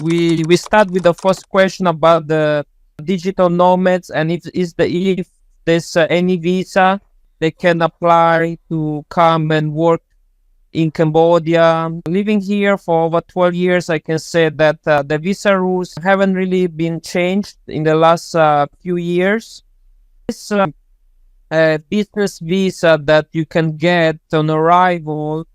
we start with the first question about the digital nomads, and if there's any visa they can apply to come and work in Cambodia. Living here for over 12 years, I can say that the visa rules haven't really been changed in the last few years. It's a business visa that you can get on arrival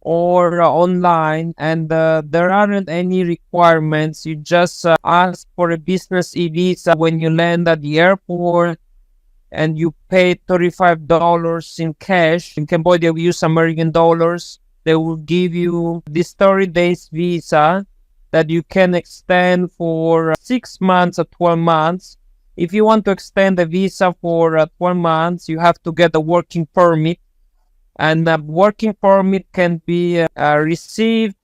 or online, and there aren't any requirements. You just ask for a business e-visa when you land at the airport, and you pay $35 in cash. In Cambodia, we use American dollars. They will give you this 30 days visa that you can extend for 6 months or 12 months. If you want to extend the visa for 12 months, you have to get a working permit. And the working permit can be received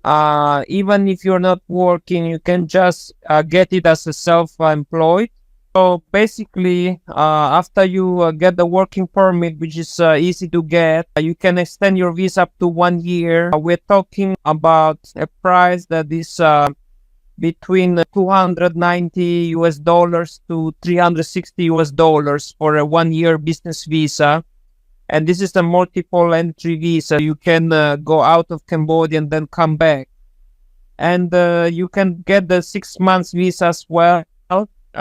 even if you're not working. You can just get it as a self-employed. So basically, after you get the working permit, which is easy to get, you can extend your visa up to 1 year. We're talking about a price that is between $290 to $360 for a 1 year business visa. And this is a multiple entry visa. You can go out of Cambodia and then come back. And you can get the 6 months visa as well.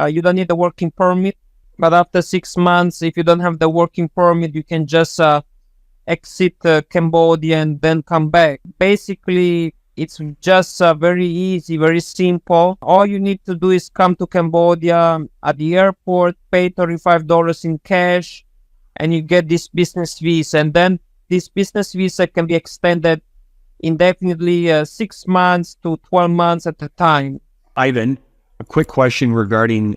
You don't need a working permit. But after 6 months, if you don't have the working permit, you can just exit Cambodia and then come back. Basically, it's just very easy, very simple. All you need to do is come to Cambodia at the airport, pay $35 in cash, and you get this business visa. And then this business visa can be extended indefinitely 6 months to 12 months at a time. Ivan, a quick question regarding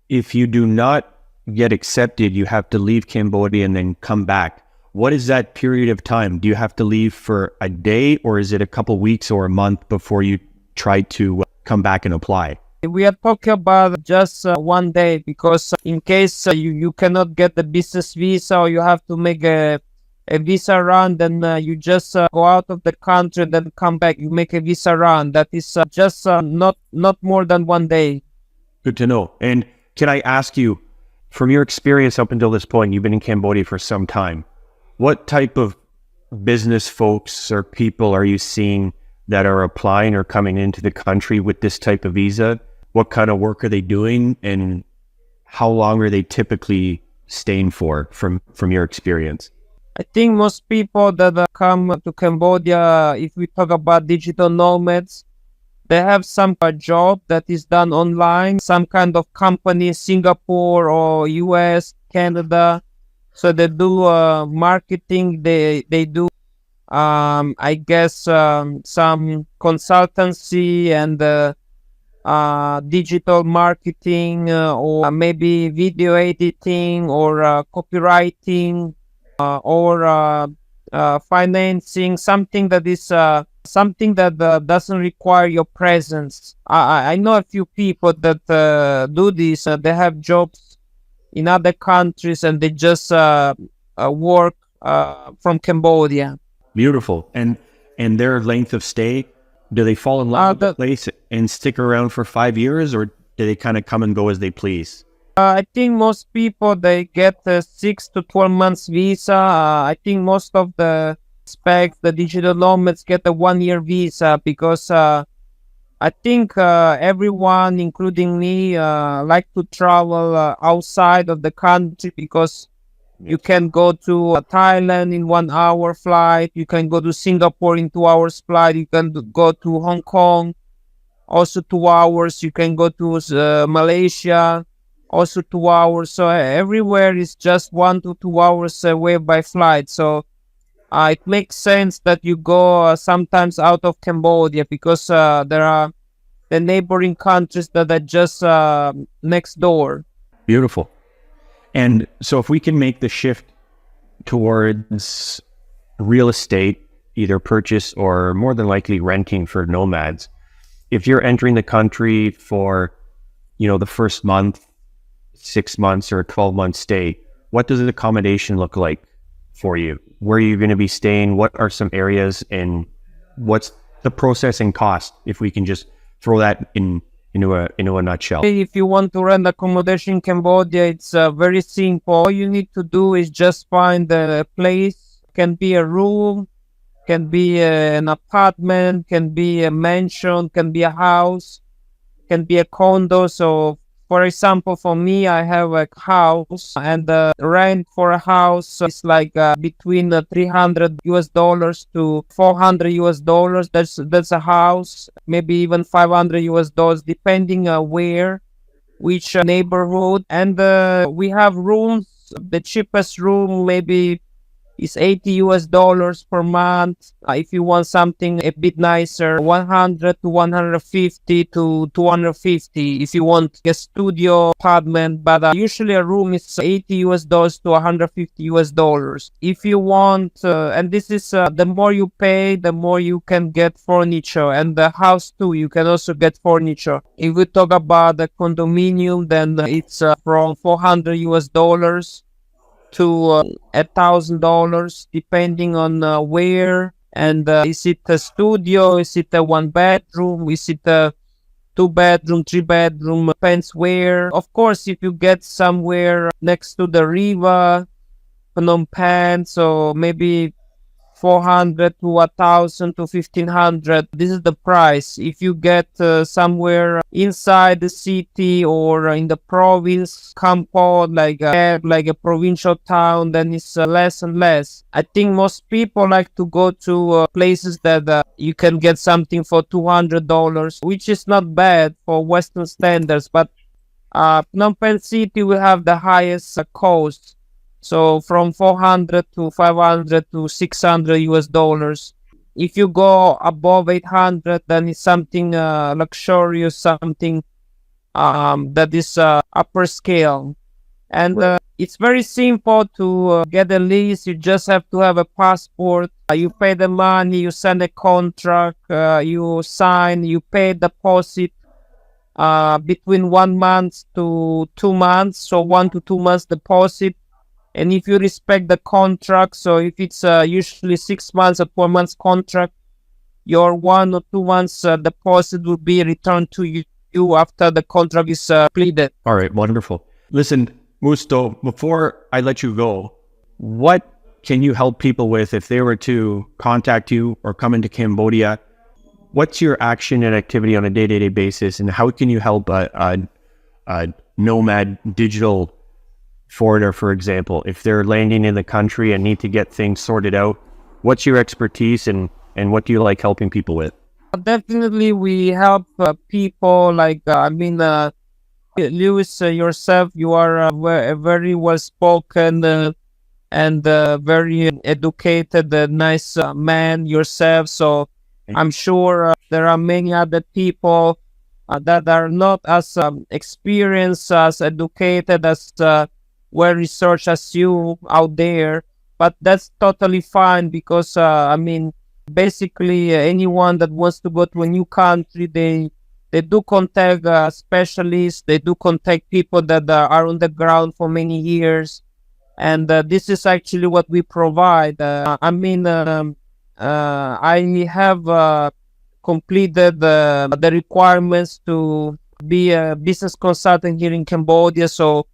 if you do not get accepted, you have to leave Cambodia and then come back. What is that period of time? Do you have to leave for a day, or is it a couple weeks or a month before you try to come back and apply? We are talking about just 1 day, because in case you cannot get the business visa, or you have to make a visa run, then you just go out of the country and then come back. You make a visa run. That is just not more than 1 day. Good to know. And can I ask you, from your experience up until this point, you've been in Cambodia for some time, what type of business folks or people are you seeing that are applying or coming into the country with this type of visa? What kind of work are they doing, and how long are they typically staying for from your experience? I think most people that come to Cambodia, if we talk about digital nomads, they have some job that is done online, some kind of company, Singapore or US, Canada. So they do marketing, they do, I guess, some consultancy and digital marketing, or maybe video editing, or copywriting, or financing, something that is something that doesn't require your presence. I know a few people that do this. They have jobs in other countries, and they just work from Cambodia. Beautiful. And their length of stay, do they fall in love with the place and stick around for 5 years, or do they kind of come and go as they please? I think most people, they get a 6 to 12 months visa. I think most of the expats, the digital nomads, get a 1 year visa, because I think everyone, including me, like to travel outside of the country, because you can go to Thailand in 1 hour flight. You can go to Singapore in 2 hours flight. You can go to Hong Kong, also 2 hours. You can go to Malaysia, also 2 hours. So everywhere is just 1 to 2 hours away by flight. So it makes sense that you go sometimes out of Cambodia, because there are the neighboring countries that are just next door. Beautiful. And so if we can make the shift towards real estate, either purchase or more than likely renting for nomads, if you're entering the country for, the first month, 6 months or a 12-month stay, what does the accommodation look like for you? Where are you going to be staying? What are some areas, and what's the processing cost, if we can just throw that into a nutshell? If you want to rent accommodation in Cambodia, it's very simple. All you need to do is just find a place. Can be a room, can be an apartment, can be a mansion, can be a house, can be a condo. So, for example, for me, I have a house, and the rent for a house is like between $300 to $400. That's a house, maybe even $500, depending where, which neighborhood. And we have rooms. The cheapest room maybe is $80 per month. If you want something a bit nicer, 100 to 150 to 250 if you want a studio apartment. But usually a room is $80 to $150. If you want, and this is the more you pay, the more you can get furniture, and the house too. You can also get furniture. If we talk about the condominium, then it's from $400 to $1,000, depending on where, and is it a studio, is it a 1 bedroom, is it a 2 bedroom, 3 bedroom, depends where. Of course, if you get somewhere next to the river, Phnom Penh, so maybe 400 to 1,000 to 1,500. This is the price. If you get somewhere inside the city or in the province, Kampot, like a provincial town, then it's less and less. I think most people like to go to places that you can get something for $200, which is not bad for Western standards. But Phnom Penh City will have the highest cost. So from 400 to 500 to $600. If you go above 800, then it's something luxurious, something that is upper scale. And it's very simple to get a lease. You just have to have a passport. You pay the money, you send a contract, you sign, you pay deposit between 1 month to 2 months. So 1 to 2 months deposit. And if you respect the contract, so if it's usually 6 months or 4 months contract, your 1 or 2 months deposit will be returned to you after the contract is completed. All right, wonderful. Listen, Musto, before I let you go, what can you help people with if they were to contact you or come into Cambodia? What's your action and activity on a day-to-day basis, and how can you help a nomad digital foreigner, for example, if they're landing in the country and need to get things sorted out? What's your expertise, and what do you like helping people with? Definitely, we help people like, Lewis, yourself, you are very well spoken and very educated, nice man yourself. So I'm sure there are many other people that are not as experienced, as educated, as well researched as you out there, but that's totally fine, because basically anyone that wants to go to a new country, they do contact specialists, they do contact people that are on the ground for many years, and this is actually what we provide. I have completed the requirements to be a business consultant here in Cambodia, so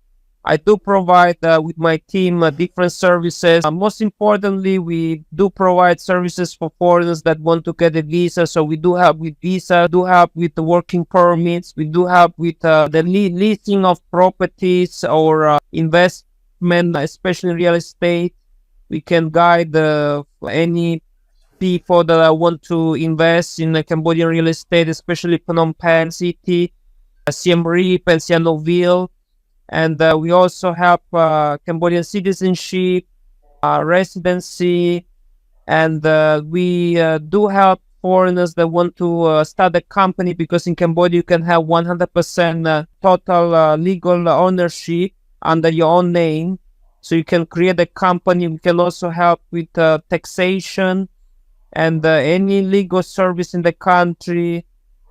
I do provide with my team different services. Most importantly, we do provide services for foreigners that want to get a visa. So we do help with visa, do help with the working permits, we do help with the leasing of properties or investment, especially real estate. We can guide any people that want to invest in Cambodian real estate, especially Phnom Penh City, Siem Reap, and Sihanoukville. And we also help Cambodian citizenship, residency, and we do help foreigners that want to start a company, because in Cambodia you can have 100% total legal ownership under your own name. So you can create a company. We can also help with taxation and any legal service in the country.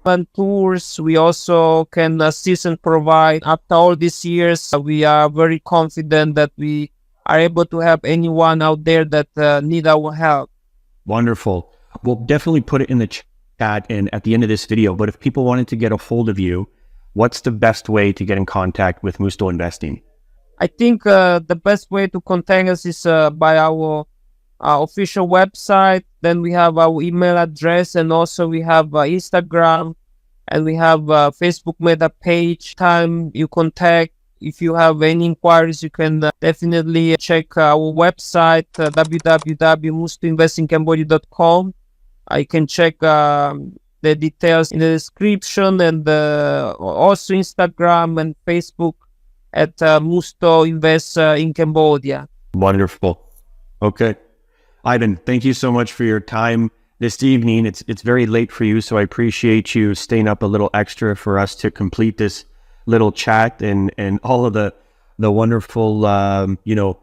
And tours, we also can assist and provide. After all these years, we are very confident that we are able to help anyone out there that need our help. Wonderful. We'll definitely put it in the at and at the end of this video, but if people wanted to get a hold of you, what's the best way to get in contact with Musto Investing? I think the best way to contact us is by our official website. Then we have our email address, and also we have Instagram, and we have Facebook meta page. Time you contact, if you have any inquiries, you can definitely check our website, www.mustoinvestincambodia.com. You can check the details in the description, and also Instagram and Facebook at Musto Invest in Cambodia. Wonderful. Okay. Ivan, thank you so much for your time this evening. It's very late for you, so I appreciate you staying up a little extra for us to complete this little chat and all of the wonderful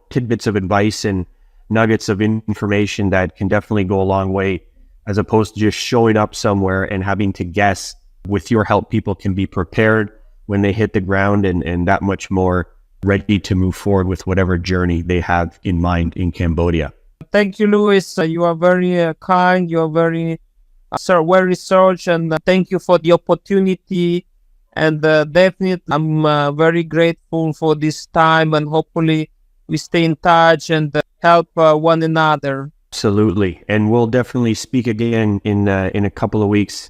tidbits of advice and nuggets of information that can definitely go a long way, as opposed to just showing up somewhere and having to guess. With your help, people can be prepared when they hit the ground and that much more ready to move forward with whatever journey they have in mind in Cambodia. Thank you, Louis. You are very kind. You are very well researched, and thank you for the opportunity. And definitely, I'm very grateful for this time, and hopefully we stay in touch and help one another. Absolutely. And we'll definitely speak again in a couple of weeks.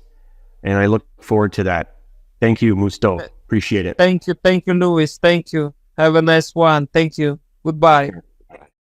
And I look forward to that. Thank you, Musto. Appreciate it. Thank you, Louis. Thank you. Have a nice one. Thank you. Goodbye.